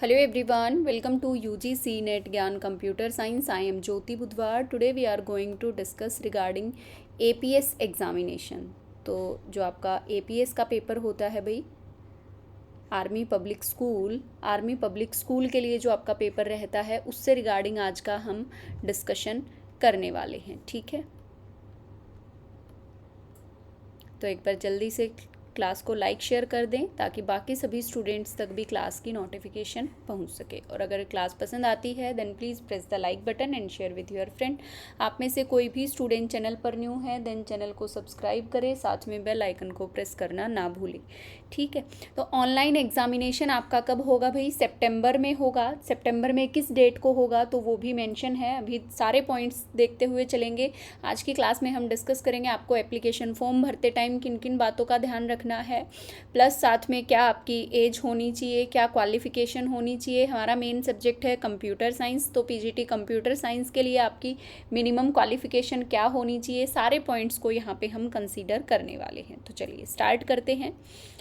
Hello everyone, welcome to UGC Net Gyan Computer Science. I am Jyoti Budhwar. Today we are going to discuss regarding APS examination. तो जो आपका APS का paper होता है भाई, army public school के लिए जो आपका पेपर रहता है उससे रिगार्डिंग आज का हम डिस्कशन करने वाले हैं। ठीक है, तो एक बार जल्दी से क्लास को लाइक शेयर कर दें ताकि बाकी सभी स्टूडेंट्स तक भी क्लास की नोटिफिकेशन पहुंच सके। और अगर क्लास पसंद आती है then please press the like button and share with your friend. आप में से कोई भी स्टूडेंट चैनल पर न्यू है देन चैनल को सब्सक्राइब करें, साथ में बेल आइकन को प्रेस करना ना भूलें। ठीक है, तो ऑनलाइन एग्जामिनेशन आपका कब होगा भाई? सितंबर में होगा। सितंबर में किस डेट को होगा तो वो भी मेंशन है। अभी सारे पॉइंट्स देखते हुए चलेंगे। आज की क्लास में हम डिस्कस करेंगे आपको एप्लीकेशन फॉर्म भरते टाइम किन किन बातों का ध्यान रखना है, प्लस साथ में क्या आपकी एज होनी चाहिए, क्या क्वालिफिकेशन होनी चाहिए। हमारा मेन सब्जेक्ट है कंप्यूटर साइंस, तो पीजीटी कंप्यूटर साइंस के लिए आपकी मिनिमम क्वालिफिकेशन क्या होनी चाहिए, सारे पॉइंट्स को यहाँ पे हम कंसीडर करने वाले हैं। तो चलिए स्टार्ट करते हैं।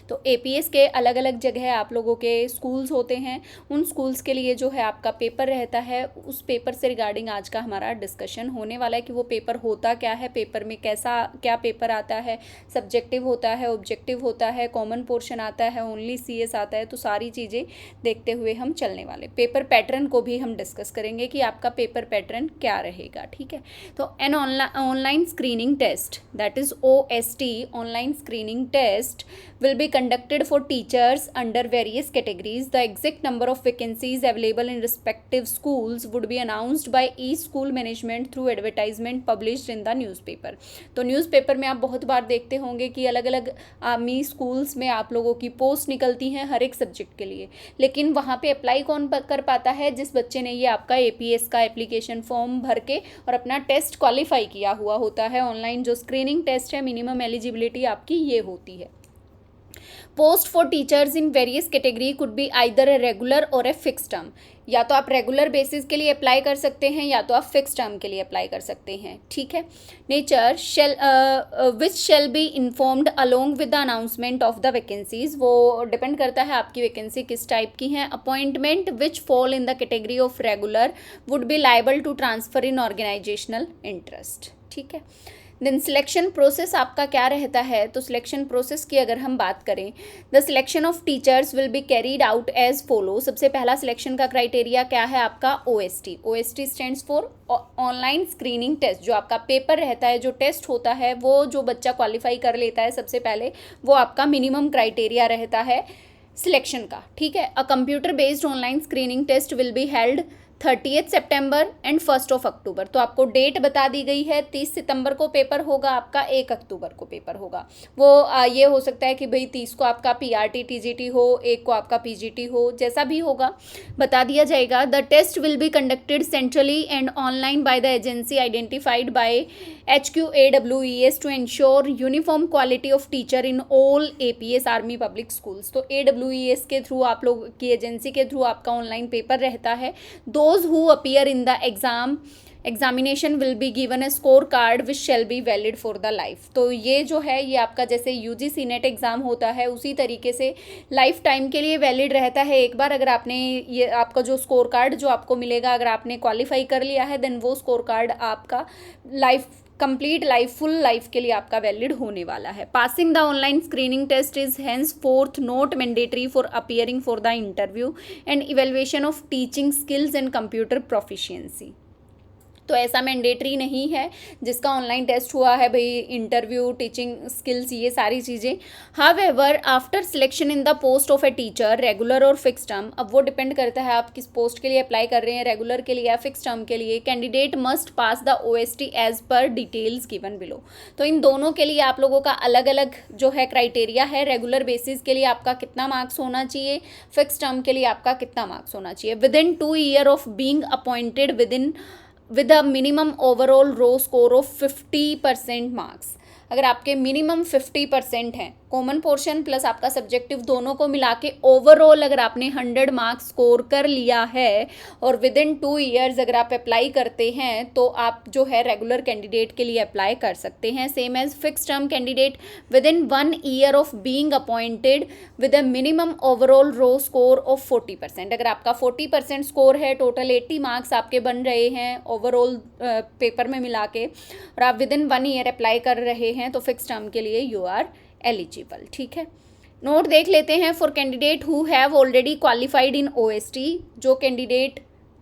तो एपीएस के अलग अलग जगह आप लोगों के स्कूल्स होते हैं, उन स्कूल्स के लिए जो है आपका पेपर रहता है, उस पेपर से रिगार्डिंग आज का हमारा डिस्कशन होने वाला है कि वो पेपर होता क्या है, पेपर में कैसा क्या पेपर आता है, सब्जेक्टिव होता है, ऑब्जेक्टिव होता है, कॉमन पोर्शन आता है, ओनली सीएस आता है। तो सारी चीज़ें देखते हुए हम चलने वाले। पेपर पैटर्न को भी हम डिस्कस करेंगे कि आपका पेपर पैटर्न क्या रहेगा। ठीक है, तो an online screening test, that is OST, online screening test will be conducted for teachers under various categories. The exact number of vacancies available in respective schools would be announced by each school management through advertisement published in the newspaper. तो newspaper में आप बहुत बार देखते होंगे कि अलग अलग army schools में आप लोगों की पोस्ट निकलती हैं हर एक सब्जेक्ट के लिए, लेकिन वहाँ पे अप्लाई कौन कर पाता है? जिस बच्चे ने ये आपका APS का एप्लीकेशन फॉर्म भर के और अपना टेस्ट क्वालिफाई किया हुआ होता है। ऑनलाइन जो स्क्रीनिंग टेस्ट है, मिनिमम एलिजिबिलिटी आपकी ये होती है। Post for teachers in various category could be either a regular और ए फिक्स टर्म। या तो आप रेगुलर बेसिस के लिए अप्लाई कर सकते हैं या तो आप फिक्स टर्म के लिए अप्लाई कर सकते हैं। ठीक है, nature shall which shall be informed along with the announcement of the vacancies, वो डिपेंड करता है आपकी वैकेंसी किस टाइप की है। Appointment which fall in the category of regular would be liable to transfer in organisational interest. ठीक है, then selection process आपका क्या रहता है? तो सिलेक्शन प्रोसेस की अगर हम बात करें, the selection of teachers will be carried out as follow. सबसे पहला सिलेक्शन का क्राइटेरिया क्या है आपका? OST। OST stands for online screening test. जो आपका पेपर रहता है, जो टेस्ट होता है, वो जो बच्चा क्वालिफाई कर लेता है सबसे पहले, वो आपका मिनिमम क्राइटेरिया रहता है सिलेक्शन का। ठीक है, a computer based online screening test will be held 30 September and 1 October. तो आपको डेट बता दी गई है, 30 सितंबर को पेपर होगा आपका, 1 अक्टूबर को पेपर होगा। वो ये हो सकता है कि भाई 30 को आपका PRT TGT हो, 1 को आपका PGT हो, जैसा भी होगा बता दिया जाएगा। The test will be conducted centrally and online by the agency identified by HQAWES to ensure uniform quality of teacher in all APS army public schools. तो AWES के थ्रू, आप लोग की एजेंसी के थ्रू आपका ऑनलाइन पेपर रहता है। Those who appear in the examination will be given a scorecard which shall be valid for the life। तो ये जो है ये आपका जैसे UGC नेट एग्ज़ाम होता है उसी तरीके से लाइफ टाइम के लिए वैलिड रहता है। एक बार अगर आपने ये आपका जो स्कोर कार्ड जो आपको मिलेगा, अगर आपने क्वालिफाई कर लिया है देन वो स्कोर कार्ड आपका कंप्लीट लाइफ, फुल लाइफ के लिए आपका वैलिड होने वाला है। Passing the online screening test is henceforth not mandatory for appearing for the interview and evaluation of teaching skills and computer proficiency. तो ऐसा मैंडेटरी नहीं है जिसका ऑनलाइन टेस्ट हुआ है भाई, इंटरव्यू, टीचिंग स्किल्स, ये सारी चीज़ें। However after selection in the post of a teacher, regular और फिक्स टर्म, अब वो डिपेंड करता है आप किस पोस्ट के लिए अप्लाई कर रहे हैं, रेगुलर के लिए या फिक्स टर्म के लिए। Candidate must pass the OST as per details given below. तो इन दोनों के लिए आप लोगों का अलग अलग जो है क्राइटेरिया है। रेगुलर बेसिस के लिए आपका कितना मार्क्स होना चाहिए, फिक्स टर्म के लिए आपका कितना मार्क्स होना चाहिए। With in 2 year of being appointed with a minimum overall row score of 50% marks. अगर आपके मिनिमम 50% हैं कॉमन पोर्शन प्लस आपका सब्जेक्टिव दोनों को मिला के ओवरऑल अगर आपने 100 मार्क्स स्कोर कर लिया है और विद इन 2 ईयर्स अगर आप अप्लाई करते हैं तो आप जो है रेगुलर कैंडिडेट के लिए अप्लाई कर सकते हैं। Same as fix term candidate within 1 year of being appointed with a minimum overall raw score of 40%। अगर आपका 40% स्कोर है, टोटल 80 मार्क्स आपके बन रहे हैं ओवरऑल पेपर में मिला के, और आप विद इन 1 ईयर अप्लाई कर रहे हैं तो फिक्स टर्म के लिए यू आर एलिजिबल। ठीक है, नोट देख लेते हैं। For candidate who have already qualified in OST, जो कैंडिडेट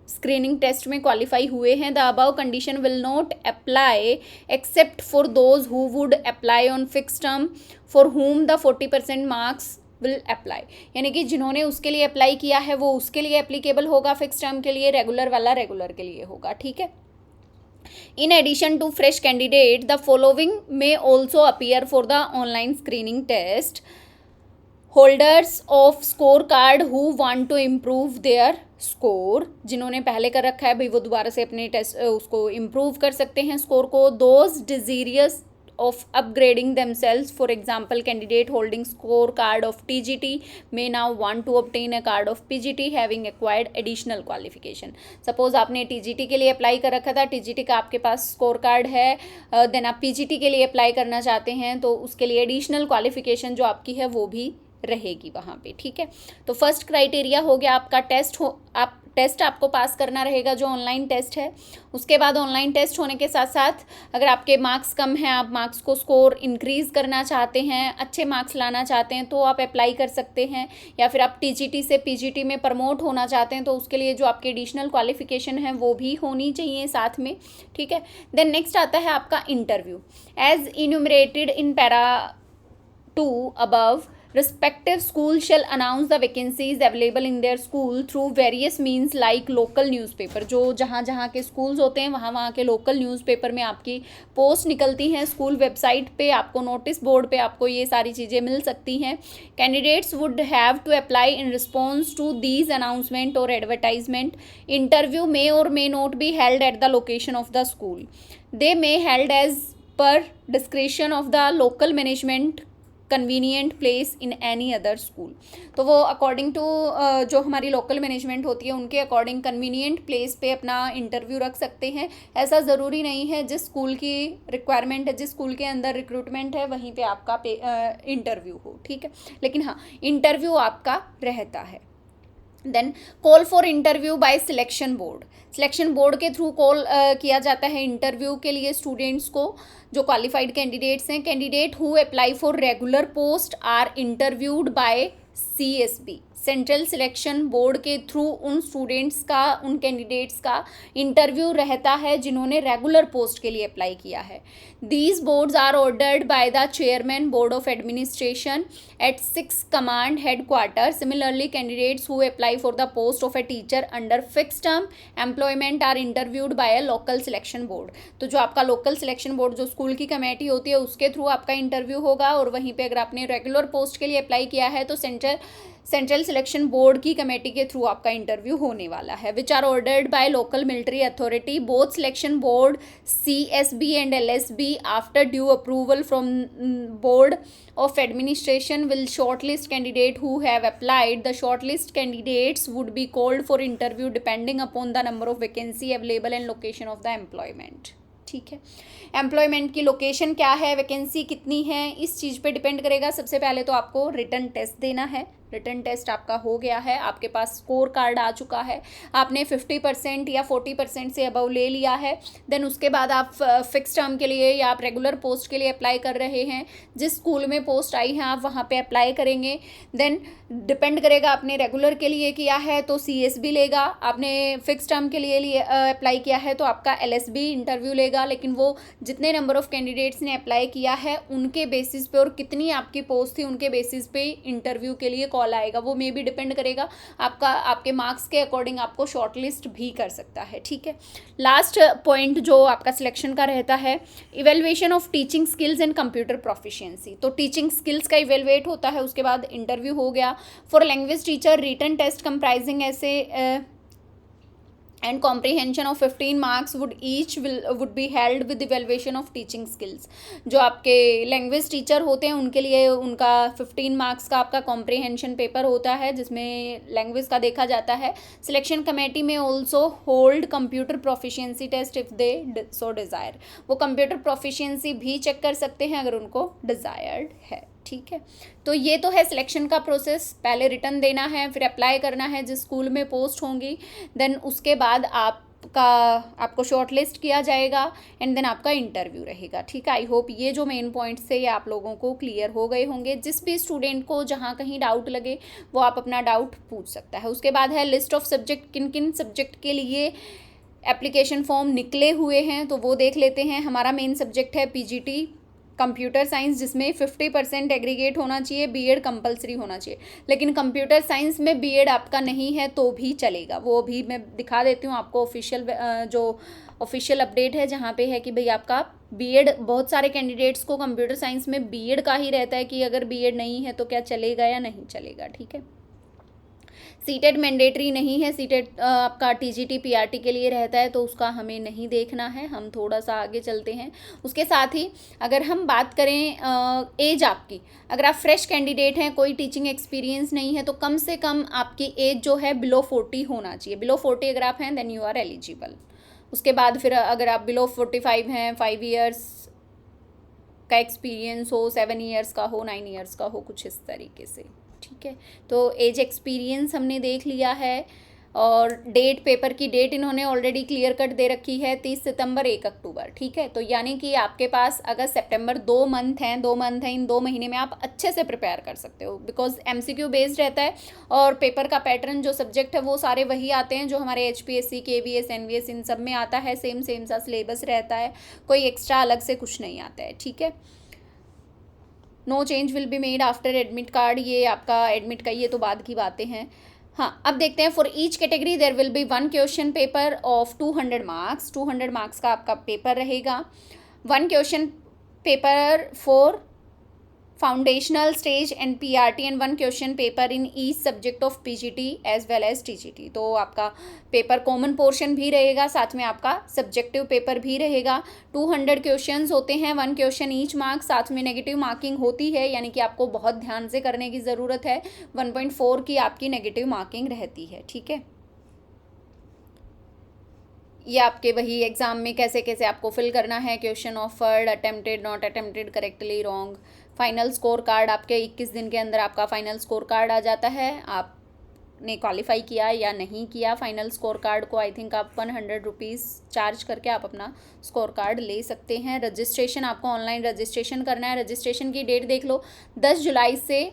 स्क्रीनिंग टेस्ट में क्वालिफाई हुए हैं, the above condition will not apply except for those who would apply on fix term for whom the 40% marks will apply. यानी कि जिन्होंने उसके लिए apply किया है वो उसके लिए एप्लीकेबल होगा फिक्स टर्म के लिए, रेगुलर वाला रेगुलर के लिए होगा। ठीक है, in addition to fresh candidate the following may also appear for the online screening test: holders of scorecard who want to improve their score, जिन्होंने पहले कर रखा है भाई वो दोबारा से अपने टेस्ट उसको इम्प्रूव कर सकते हैं स्कोर को। those desirous of upgrading themselves, for example candidate holding scorecard of TGT may now want to obtain a card of PGT having acquired additional qualification। Suppose आपने TGT के लिए अप्लाई कर रखा था, TGT का आपके पास स्कोर कार्ड है, then आप PGT के लिए अप्लाई करना चाहते हैं तो उसके लिए एडिशनल क्वालिफिकेशन जो आपकी है वो भी रहेगी वहाँ पे। ठीक है, तो फर्स्ट क्राइटेरिया हो गया आपका टेस्ट आपको पास करना रहेगा जो ऑनलाइन टेस्ट है। उसके बाद ऑनलाइन टेस्ट होने के साथ साथ अगर आपके मार्क्स कम हैं, आप मार्क्स को स्कोर इंक्रीज़ करना चाहते हैं, अच्छे मार्क्स लाना चाहते हैं तो आप अप्लाई कर सकते हैं, या फिर आप TGT से PGT में प्रमोट होना चाहते हैं तो उसके लिए जो आपकी एडिशनल क्वालिफिकेशन है वो भी होनी चाहिए साथ में। ठीक है, देन नेक्स्ट आता है आपका interview. As enumerated in para 2 above, respective school shall announce the vacancies available in their school through various means like local newspaper। जो जहाँ के schools होते हैं वहाँ के local newspaper में आपकी पोस्ट निकलती हैं, स्कूल वेबसाइट पे आपको नोटिस बोर्ड पे आपको ये सारी चीज़ें मिल सकती हैं। Candidates would have to apply in response to these announcement और एडवर्टाइजमेंट। इंटरव्यू मे और may not be held at the location of the school, they may held as per discretion of the local management convenient place in any other school. तो वो according to जो हमारी local management होती है उनके according convenient place पे अपना interview रख सकते हैं। ऐसा ज़रूरी नहीं है जिस स्कूल की रिक्वायरमेंट है, जिस स्कूल के अंदर रिक्रूटमेंट है वहीं पे आपका इंटरव्यू हो। ठीक है, लेकिन हाँ इंटरव्यू आपका रहता है। Then call for interview by selection board, selection board के थ्रू कॉल किया जाता है इंटरव्यू के लिए स्टूडेंट्स को जो क्वालिफाइड कैंडिडेट्स हैं। Candidate who apply for regular post are interviewed by CSB, central selection board के थ्रू उन स्टूडेंट्स का, उन कैंडिडेट्स का इंटरव्यू रहता है जिन्होंने रेगुलर पोस्ट के लिए अप्लाई किया है। These boards are ordered by the chairman board of administration at 6 command headquarter. Similarly candidates who apply for the post of a teacher under fix term employment are interviewed by a local selection board. तो जो आपका local selection board जो school की committee होती है उसके through आपका interview होगा, और वहीं पर अगर आपने रेगुलर पोस्ट के लिए अप्लाई किया है तो सेंट्रल सिलेक्शन बोर्ड की कमेटी के थ्रू आपका इंटरव्यू होने वाला है। Which are ordered by local military authority. Both selection board CSB and LSB after due approval from board of administration will shortlist candidate who have applied. The shortlist candidates would be called for interview depending upon the number of vacancy available and location of the employment। ठीक है, employment की location क्या है, vacancy कितनी है, इस चीज़ पे depend करेगा। सबसे पहले तो आपको रिटन टेस्ट देना है। रिटन टेस्ट आपका हो गया है, आपके पास स्कोर कार्ड आ चुका है, आपने 50% या 40% से अबव ले लिया है। देन उसके बाद आप फिक्स टर्म के लिए या आप रेगुलर पोस्ट के लिए अप्लाई कर रहे हैं, जिस स्कूल में पोस्ट आई है आप वहाँ पे अप्लाई करेंगे। देन डिपेंड करेगा, आपने रेगुलर के लिए किया है तो CSB लेगा, आपने फिक्स टर्म के लिए अप्लाई किया है तो आपका LSB इंटरव्यू लेगा। लेकिन वो जितने नंबर ऑफ कैंडिडेट्स ने अप्लाई किया है उनके बेसिस पे और कितनी आपकी पोस्ट थी उनके बेसिस पे इंटरव्यू के लिए कॉल आएगा। वो मे भी डिपेंड करेगा, आपके मार्क्स के अकॉर्डिंग आपको शॉर्टलिस्ट भी कर सकता है। ठीक है, लास्ट पॉइंट जो आपका सिलेक्शन का रहता है, evaluation of teaching skills and computer proficiency. तो टीचिंग स्किल्स का इवेल्युएट होता है, उसके बाद इंटरव्यू हो गया। For language teacher written test comprising essay and comprehension of 15 marks would be held with evaluation of teaching skills। जो आपके लैंग्वेज टीचर होते हैं उनके लिए उनका 15 मार्क्स का आपका कॉम्प्रीहेंशन पेपर होता है जिसमें लैंग्वेज का देखा जाता है। सिलेक्शन कमेटी में also hold computer proficiency test if they so desire. वो कंप्यूटर प्रोफिशिएंसी भी चेक कर सकते हैं अगर उनको डिज़ायर्ड है। ठीक है, तो ये तो है सिलेक्शन का प्रोसेस। पहले रिटर्न देना है, फिर अप्लाई करना है जिस स्कूल में पोस्ट होंगी, देन उसके बाद आपको शॉर्टलिस्ट किया जाएगा एंड देन आपका इंटरव्यू रहेगा। ठीक है, आई होप ये जो मेन पॉइंट्स थे ये आप लोगों को क्लियर हो गए होंगे। जिस भी स्टूडेंट को जहाँ कहीं डाउट लगे वो आप अपना डाउट पूछ सकता है। उसके बाद है लिस्ट ऑफ सब्जेक्ट, किन किन सब्जेक्ट के लिए एप्लीकेशन फॉर्म निकले हुए हैं तो वो देख लेते हैं। हमारा मेन सब्जेक्ट है पीजीटी कंप्यूटर साइंस, जिसमें 50% एग्रीगेट होना चाहिए, बीएड कंपलसरी होना चाहिए। लेकिन कंप्यूटर साइंस में बीएड आपका नहीं है तो भी चलेगा, वो भी मैं दिखा देती हूँ आपको। ऑफिशियल अपडेट है जहाँ पे है कि भाई आपका बीएड, बहुत सारे कैंडिडेट्स को कंप्यूटर साइंस में बीएड का ही रहता है कि अगर बीएड नहीं है तो क्या चलेगा या नहीं चलेगा। ठीक है, सीटेट मैंडेटरी नहीं है, सीटेट आपका टीजीटी पीआरटी के लिए रहता है तो उसका हमें नहीं देखना है। हम थोड़ा सा आगे चलते हैं। उसके साथ ही अगर हम बात करें एज आपकी, अगर आप फ्रेश कैंडिडेट हैं, कोई टीचिंग एक्सपीरियंस नहीं है तो कम से कम आपकी एज जो है बिलो 40 होना चाहिए। बिलो 40 अगर आप हैं देन यू आर एलिजिबल। उसके बाद फिर अगर आप बिलो 45 हैं, 5 ईयर्स का एक्सपीरियंस हो, 7 ईयर्स का हो, 9 ईयर्स का हो, कुछ इस तरीके से। ठीक है, तो एज एक्सपीरियंस हमने देख लिया है। और डेट, पेपर की डेट इन्होंने ऑलरेडी क्लियर कट दे रखी है 30 सितंबर 1 अक्टूबर। ठीक है, तो यानी कि आपके पास अगस्त सितंबर 2 मंथ हैं, इन 2 महीने में आप अच्छे से प्रिपेयर कर सकते हो बिकॉज एमसीक्यू बेस्ड रहता है और पेपर का पैटर्न जो सब्जेक्ट है वो सारे वही आते हैं जो हमारे एचपीएससी, केवीएस, एनवीएस इन सब में आता है। सेम सा सिलेबस रहता है, कोई एक्स्ट्रा अलग से कुछ नहीं आता है। ठीक है, no change will be made after admit card. ये आपका एडमिट का ये तो बाद की बातें हैं। हाँ, अब देखते हैं। For each category there will be 1 question paper of 200 marks. 200 marks का आपका पेपर रहेगा। 1 question paper for foundational stage and PRT and 1 question paper in each subject of PGT as well as TGT. तो आपका paper common portion भी रहेगा, साथ में आपका सब्जेक्टिव पेपर भी रहेगा। 200 क्वेश्चंस होते हैं, 1 क्वेश्चन ईच मार्क्स, साथ में नेगेटिव मार्किंग होती है, यानी कि आपको बहुत ध्यान से करने की ज़रूरत है। 1.4 की आपकी नेगेटिव मार्किंग रहती है। ठीक है, ये आपके वही एग्ज़ाम में कैसे कैसे आपको फिल करना है। Question offered, attempted, not attempted, correctly, wrong. Final score card आपके 21 दिन के अंदर आपका फाइनल स्कोर कार्ड आ जाता है। आपने क्वालिफाई किया या नहीं किया, फाइनल स्कोर कार्ड को आई थिंक आप 100 रुपीज़ चार्ज करके आप अपना स्कोर कार्ड ले सकते हैं। रजिस्ट्रेशन, आपको ऑनलाइन रजिस्ट्रेशन करना है। रजिस्ट्रेशन की डेट देख लो, 10 जुलाई से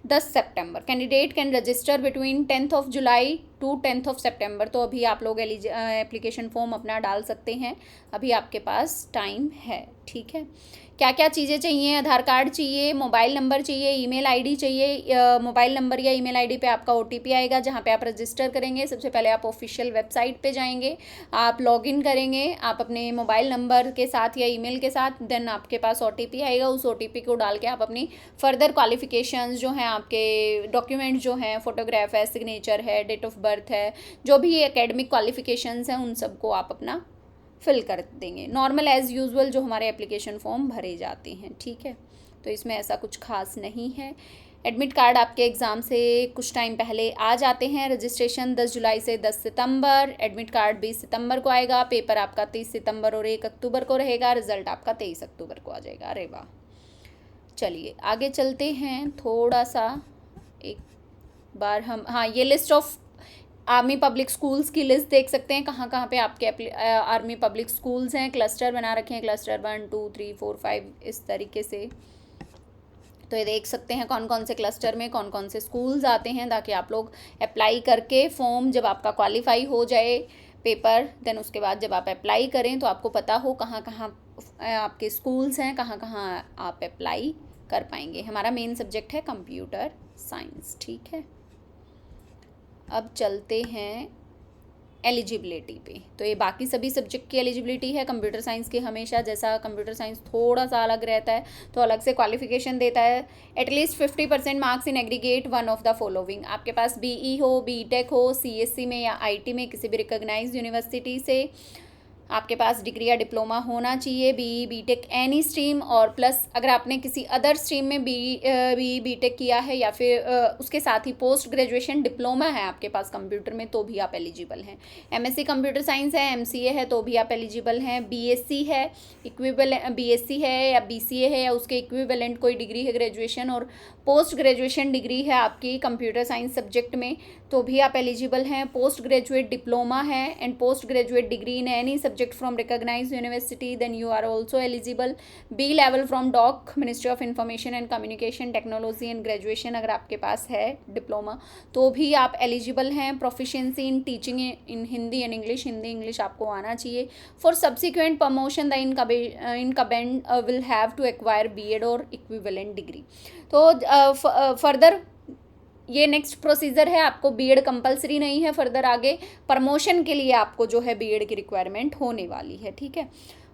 10 सितंबर। Candidate can register between 10th of July to 10th of September. तो अभी आप लोग एप्लीकेशन फॉर्म अपना डाल सकते हैं, अभी आपके पास टाइम है। ठीक है, क्या क्या चीज़ें चाहिए? आधार कार्ड चाहिए, मोबाइल नंबर चाहिए, ईमेल आईडी चाहिए। मोबाइल नंबर या ईमेल आईडी पे आपका ओटीपी आएगा जहाँ पे आप रजिस्टर करेंगे। सबसे पहले आप ऑफिशियल वेबसाइट पे जाएंगे, आप लॉगिन करेंगे आप अपने मोबाइल नंबर के साथ या ईमेल के साथ, देन आपके पास ओटीपी आएगा। उस ओटीपी को डाल के आप अपनी फर्दर क्वालिफिकेशंस जो हैं, आपके डॉक्यूमेंट जो हैं, फोटोग्राफ है, सिग्नेचर है, डेट ऑफ बर्थ है, जो भी एकेडमिक क्वालिफिकेशंस हैं उन सबको आप अपना फिल कर देंगे। नॉर्मल एज़ यूजुअल जो हमारे एप्लीकेशन फॉर्म भरे जाते हैं। ठीक है, तो इसमें ऐसा कुछ खास नहीं है। एडमिट कार्ड आपके एग्ज़ाम से कुछ टाइम पहले आ जाते हैं। रजिस्ट्रेशन 10 जुलाई से 10 सितंबर, एडमिट कार्ड 20 सितंबर को आएगा। पेपर आपका 30 सितंबर और 1 अक्टूबर को रहेगा। रिजल्ट आपका 23 अक्टूबर को आ जाएगा। अरे वाह, चलिए आगे चलते हैं थोड़ा सा। एक बार हम, हाँ, ये list of army public schools की लिस्ट देख सकते हैं, कहाँ कहाँ पे आपके आर्मी पब्लिक स्कूल्स हैं। क्लस्टर बना रखे हैं, क्लस्टर 1 2 3 4 5 इस तरीके से। तो ये देख सकते हैं कौन कौन से क्लस्टर में कौन कौन से स्कूल्स आते हैं, ताकि आप लोग अप्लाई करके फॉर्म जब आपका क्वालिफाई हो जाए पेपर, देन उसके बाद जब आप अप्लाई करें तो आपको पता हो कहाँ कहाँ आपके स्कूल्स हैं, कहाँ कहाँ आप अप्लाई कर पाएंगे। हमारा मेन सब्जेक्ट है कंप्यूटर साइंस। ठीक है, अब चलते हैं एलिजिबिलिटी पे। तो ये बाकी सभी सब्जेक्ट की एलिजिबिलिटी है। कंप्यूटर साइंस की हमेशा, जैसा कंप्यूटर साइंस थोड़ा सा अलग रहता है तो अलग से क्वालिफिकेशन देता है। At least 50% marks in aggregate one of the following. आपके पास BE हो, BTech हो, CSC में या IT में किसी भी रिकॉग्नाइज्ड यूनिवर्सिटी से आपके पास डिग्री या डिप्लोमा होना चाहिए। BE BTech एनी स्ट्रीम, और प्लस अगर आपने किसी अदर स्ट्रीम में BE BTech किया है या फिर उसके साथ ही पोस्ट ग्रेजुएशन डिप्लोमा है आपके पास कंप्यूटर में, तो भी आप एलिजिबल हैं। MSc कंप्यूटर साइंस है, MCA है, तो भी आप एलिजिबल हैं। BSc है, BSc है या BCA है या उसके इक्विवेलेंट कोई डिग्री है ग्रेजुएशन, और पोस्ट ग्रेजुएशन डिग्री है आपकी कंप्यूटर साइंस सब्जेक्ट में, तो भी आप एलिजिबल हैं। पोस्ट ग्रेजुएट डिप्लोमा है and post graduate degree in any subject from recognised university, then you are also eligible. B level from DOC, ministry of information and communication technology and graduation अगर आपके पास है diploma, तो भी आप eligible हैं। Proficiency in teaching in Hindi and English, Hindi English आपको आना चाहिए। For subsequent promotion the incumbent will have to acquire B.Ed और इक्विवेलेंट डिग्री। तो फर्दर ये नेक्स्ट प्रोसीजर है, आपको B.Ed कंपलसरी नहीं है। फर्दर आगे प्रमोशन के लिए आपको जो है B.Ed की रिक्वायरमेंट होने वाली है, ठीक है।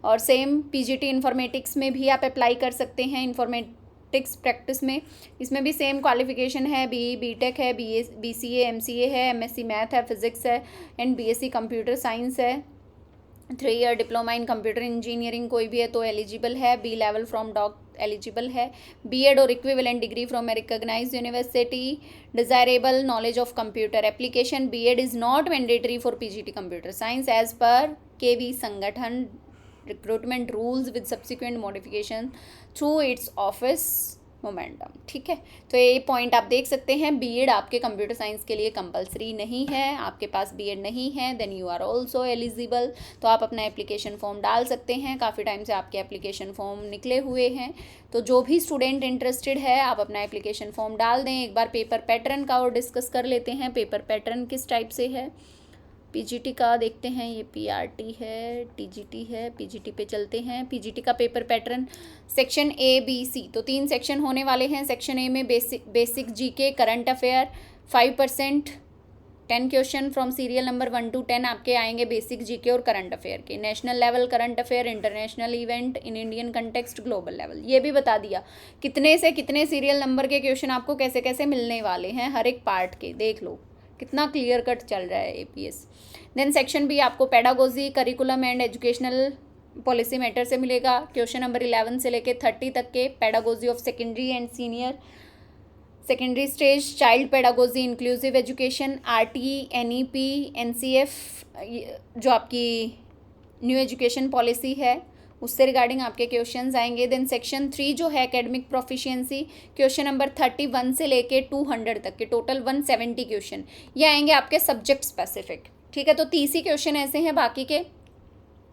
और सेम PGT इन्फॉर्मेटिक्स में भी आप अप्लाई कर सकते हैं। इन्फॉर्मेटिक्स प्रैक्टिस में इसमें भी सेम क्वालिफिकेशन है। BE BTech है, BCA MCA है, MSc मैथ है, फिजिक्स है एंड BSc कंप्यूटर साइंस है। 3 year diploma in computer engineering कोई भी है तो एलिजिबल है। B level from DOC eligible है। B.Ed और equivalent degree from a recognised university. Desirable knowledge of computer application. B.Ed is not mandatory for PGT computer science as per KV Sangathan recruitment rules with subsequent modification through it's office momentum, ठीक है। तो ये point आप देख सकते हैं। B.Ed आपके computer science के लिए कंपलसरी नहीं है। आपके पास B.Ed नहीं है then you are also eligible. तो आप अपना एप्लीकेशन फॉर्म डाल सकते हैं। काफ़ी टाइम से आपके एप्लीकेशन फॉर्म निकले हुए हैं, तो जो भी स्टूडेंट इंटरेस्टेड है आप अपना एप्लीकेशन फॉर्म डाल दें। एक बार पेपर पैटर्न का और डिस्कस कर लेते हैं। पेपर पैटर्न किस टाइप से है PGT का देखते हैं। ये PRT है, TGT है, PGT पे चलते हैं। PGT का paper pattern section A B C, तो 3 सेक्शन होने वाले हैं। सेक्शन A में basic GK current affair 5%, 10 question from serial number 1 to 10 आपके आएंगे बेसिक GK और करंट अफेयर के। National level current affair, international event in Indian context, global level, ये भी बता दिया कितने से कितने सीरियल नंबर के क्वेश्चन आपको कैसे कैसे मिलने वाले हैं हर एक पार्ट के। देख लो कितना क्लियर कट चल रहा है APS। देन सेक्शन B आपको pedagogy, curriculum and educational policy matter से मिलेगा। क्वेश्चन नंबर 11 से लेके 30 तक के। Pedagogy of secondary and senior secondary stage, child pedagogy, inclusive education, RTE, NEP, NCF जो आपकी न्यू एजुकेशन पॉलिसी है उससे रिगार्डिंग आपके क्वेश्चंस आएंगे। देन सेक्शन 3 जो है एकेडमिक प्रोफिशिएंसी, क्वेश्चन नंबर 31 से लेके 200 तक के टोटल 170 क्वेश्चन ये आएंगे आपके सब्जेक्ट स्पेसिफिक, ठीक है। तो 30 ही क्वेश्चन ऐसे हैं, बाकी के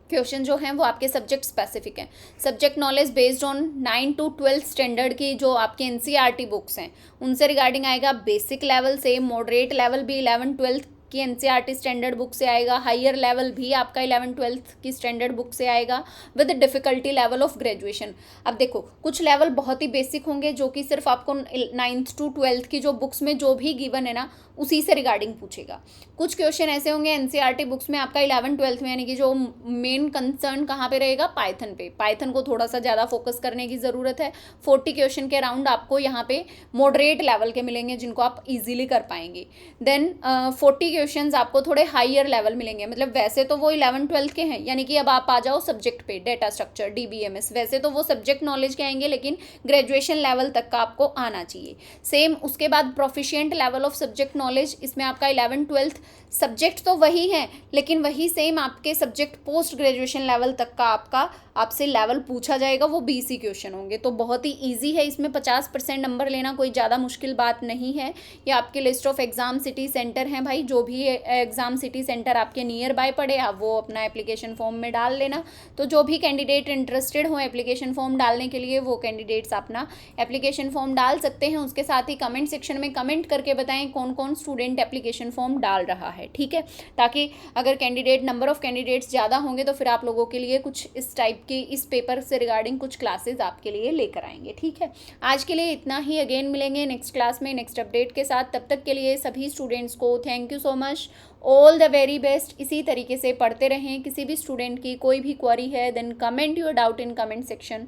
क्वेश्चन जो हैं वो आपके सब्जेक्ट स्पेसिफिक हैं। Subject knowledge based on 9 to 12 standard की जो आपके NCERT बुक्स हैं उनसे रिगार्डिंग आएगा। बेसिक लेवल से मॉडरेट लेवल भी 11-12 की NCERT स्टैंडर्ड बुक से आएगा। हायर लेवल भी आपका 11-12 की स्टैंडर्ड बुक से आएगा with difficulty level of graduation. अब देखो कुछ लेवल बहुत ही बेसिक होंगे जो कि सिर्फ आपको 9th to 12th की जो बुक्स में जो भी गिवन है ना उसी से रिगार्डिंग पूछेगा। कुछ क्वेश्चन ऐसे होंगे NCERT बुक्स में आपका 11-12 में, यानी कि जो मेन कंसर्न कहाँ पे रहेगा, पाइथन पे। पाइथन को थोड़ा सा ज़्यादा फोकस करने की ज़रूरत है। 40 क्वेश्चन के अराउंड आपको यहाँ पे मॉडरेट लेवल के मिलेंगे जिनको आप इजीली कर पाएंगे। देन 40 क्वेश्चन आपको थोड़े हायर लेवल मिलेंगे, मतलब वैसे तो वो 11-12 के हैं, यानी कि अब आप आ जाओ सब्जेक्ट पे, डेटा स्ट्रक्चर, DBMS, वैसे तो वो सब्जेक्ट नॉलेज के आएंगे लेकिन ग्रेजुएशन लेवल तक का आपको आना चाहिए। सेम उसके बाद proficient level of subject knowledge, इसमें आपका 11-12 सब्जेक्ट तो वही है लेकिन वही सेम आपके सब्जेक्ट पोस्ट ग्रेजुएशन लेवल तक का आपसे लेवल पूछा जाएगा, वो 20 ही क्वेश्चन होंगे। तो बहुत ही ईजी है, इसमें 50% नंबर लेना कोई ज़्यादा मुश्किल बात नहीं है। ये आपके list of exam city centre हैं भाई, जो भी एग्ज़ाम सिटी सेंटर आपके नियर बाय पड़े आप वो अपना एप्लीकेशन फॉर्म में डाल लेना। तो जो भी कैंडिडेट इंटरेस्टेड हो एप्लीकेशन फॉर्म डालने के लिए वो कैंडिडेट्स अपना एप्लीकेशन फॉर्म डाल सकते हैं। उसके साथ ही कमेंट सेक्शन में कमेंट करके बताएं कौन कौन स्टूडेंट एप्लीकेशन फॉर्म डाल रहा है, ठीक है, ताकि अगर नंबर ऑफ कैंडिडेट्स ज़्यादा होंगे तो फिर आप लोगों के लिए कुछ इस टाइप के इस पेपर से रिगार्डिंग कुछ क्लासेस आपके लिए लेकर आएंगे, ठीक है। आज के लिए इतना ही, अगेन मिलेंगे नेक्स्ट क्लास में नेक्स्ट अपडेट के साथ। तब तक के लिए सभी स्टूडेंट्स को thank you so much, all the very best. इसी तरीके से पढ़ते रहें। किसी भी स्टूडेंट की कोई भी क्वेरी है then comment your doubt in comment section.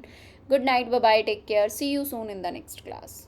Good night, bye bye, take care, see you soon in the next class.